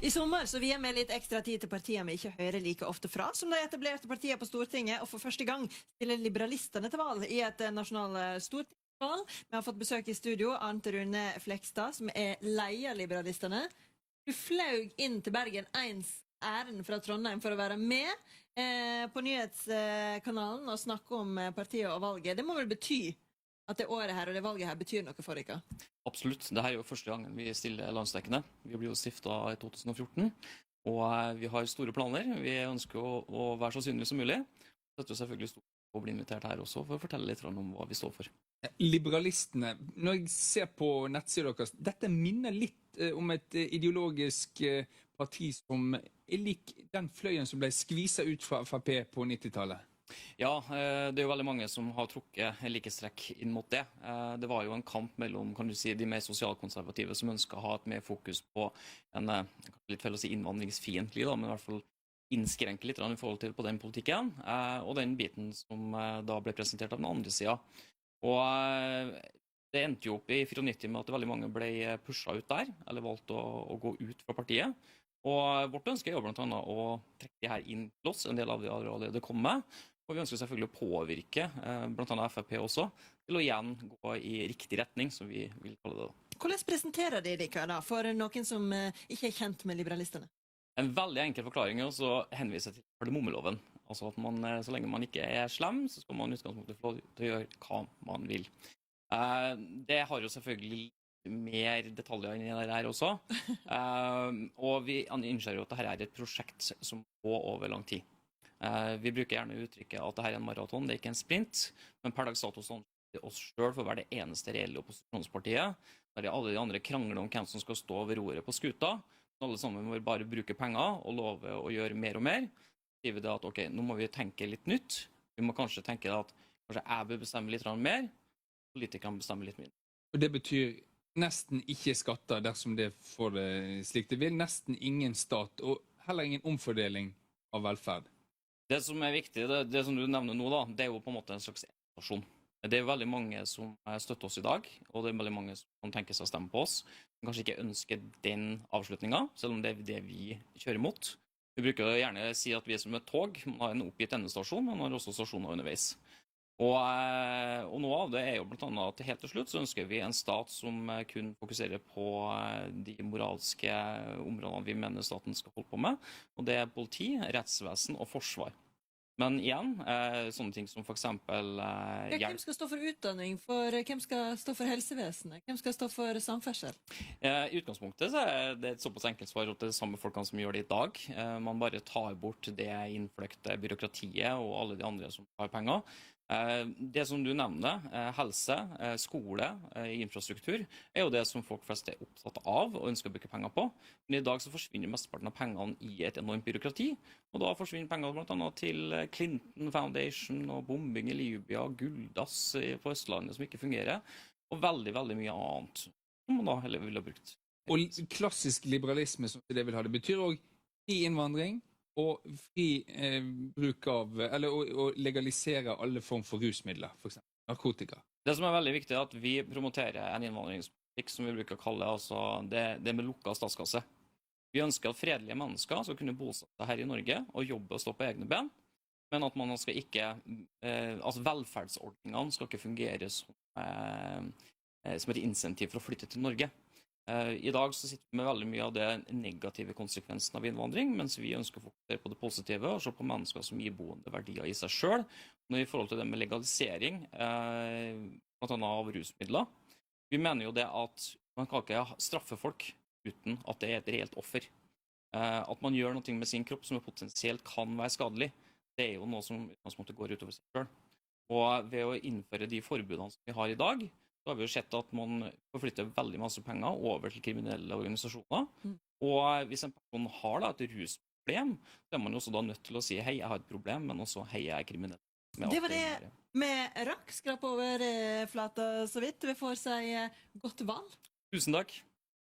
I sommer så vi med litt ekstra tid til partier vi ikke hører like ofte fra, som de etablerte partier på Stortinget, og for første gang stiller liberalistene til valg i et nasjonalt stortingsvalg. Vi har fått besøk i studio, Arnt Rune Flekstad, som leder liberalistene. Du fløy inn til Bergen ens æren fra Trondheim for å være med på nyhetskanalen og snakke om partiet og valget. Det må vel bety at det året her og det valget her betyr noe for dere? Absolutt. Dette jo første gangen vi stiller landsdekkende. Vi ble jo stiftet i 2014, og vi har store planer. Vi ønsker å være så synlige som mulig. Det selvfølgelig stort å bli invitert her også for å fortelle litt om hva vi står for. Liberalistene, når jeg ser på nettsiden deres, dette minner litt om et ideologisk parti som lik den fløyen som ble skviset ut fra FrP på 90-tallet. Ja, det jo veldig mange som har trukket likestrekk inn mot det. Det var jo en kamp mellom, kan du si, de mer sosialkonservative som ønsker å ha et mer fokus på en, litt feil å si innvandringsfiendtlig, men i hvert fall innskrenke litt i forhold til på den politikken, og den biten som da ble presentert av den andre siden. Og det endte jo opp i 94 med at veldig mange ble pushet ut der, eller valgte å gå ut fra partiet. Og vårt ønske jo blant annet å trekke det her inn til oss, en del av det allerede kommer. Og vi ønsker selvfølgelig å påvirke, blant annet FrP også, til å igjen gå i riktig retning, som vi vil kalle det da. Hvordan presenterer de dere da, for noen som ikke kjent med liberalistene? En veldig enkel forklaring er å henvise til kardemommeloven. Altså at man, så lenge man ikke slem, så skal man i utgangspunktet få lov til å gjøre hva man vil. Det har jo selvfølgelig mer detaljer inn i det her også. Og vi innser jo at dette er et prosjekt som går over lang tid. Vi bruker gjerne uttrykket at dette er en maraton, det er ikke en sprint, men per dags dato sånn oss selv for å være det eneste reelle opposisjonspartiet, der alle de andre krangler om hvem som skal stå ved roret på skuta. Alle sammen må bare bruke penger og love å gjøre mer og mer. Så sier vi det at ok, nå må vi tenke litt nytt. Vi må kanskje tenke at kanskje jeg bør bestemme litt mer, politikerne bestemmer litt mindre. Og det betyr nesten ikke skatter dersom det får det slik det vil, nesten ingen stat, og heller ingen omfordeling av velferd. Det som viktig, det som du nevner nå da, det jo på en måte en slags innovasjon. Det veldig mange som støtter oss i dag, og det veldig mange som tenker seg å stemme på oss, som kanskje ikke ønsker den avslutningen, selv om det det vi kjører mot. Vi bruker gjerne si at vi som et tog, man har en oppgitt endestasjon, men man har også stasjoner underveis. Og noe av det jo blant annet at helt til slutt så ønsker vi en stat som kun fokuserer på de moralske områdene vi mener staten skal holde på med, og det politi, rettsvesen og forsvar. Men igjen, sånne ting som for eksempel hvem skal stå for utdanning? Hvem skal stå for helsevesenet? Hvem skal stå for samferdsel? I utgangspunktet så det et såpass enkelt svar til de samme folkene som gjør det i dag. Man bare tar bort det innfløkte byråkratiet og alle de andre som har penger. Det som du nevner, helse, skole, infrastruktur, jo det som folk flest opptatt av og ønsker å bruke penger på. Men i dag så forsvinner mesteparten av pengene i et enormt byråkrati, og da forsvinner pengene blant annet til Clinton Foundation og bombing i Libya, gulldass på Østlandet som ikke fungerer, og veldig, veldig mye annet som man da heller ville ha brukt. Og klassisk liberalisme, som det vil ha, det betyr også fri innvandring, og fri bruk av, eller å legalisere alle form for rusmidler, for eksempel narkotika. Det som veldig viktig at vi promoterer en innvandringspolitikk som vi bruker å kalle altså det med lukket statskasse. Vi ønsker at fredelige mennesker skal kunne bosette her i Norge og jobbe og stå på egne ben, men at man skal ikke, altså velferdsordningene skal ikke fungere som et insentiv for å flytte til Norge. I dag så sitter vi med veldig mye av det negative konsekvensen av innvandring, mens vi ønsker å fokusere på det positive og se på mennesker som gir boende verdier i seg selv. Når i forhold til det med legalisering, blant annet av rusmidler, vi mener jo det at man kan ikke straffe folk uten at det et reelt offer. At man gjør noe med sin kropp som potensielt kan være skadelig, det jo noe som går utover seg selv. Og ved å innføre de forbudene som vi har i dag, så har vi jo sett at man forflytter veldig masse penger over til kriminelle organisasjoner. Og hvis en person har da et rusproblem, så man også da nødt til å si hei, jeg har et problem, men også hei, jeg kriminell. Det var det med rakk, skrap over flata så vidt. Vi får si godt valg. Tusen takk.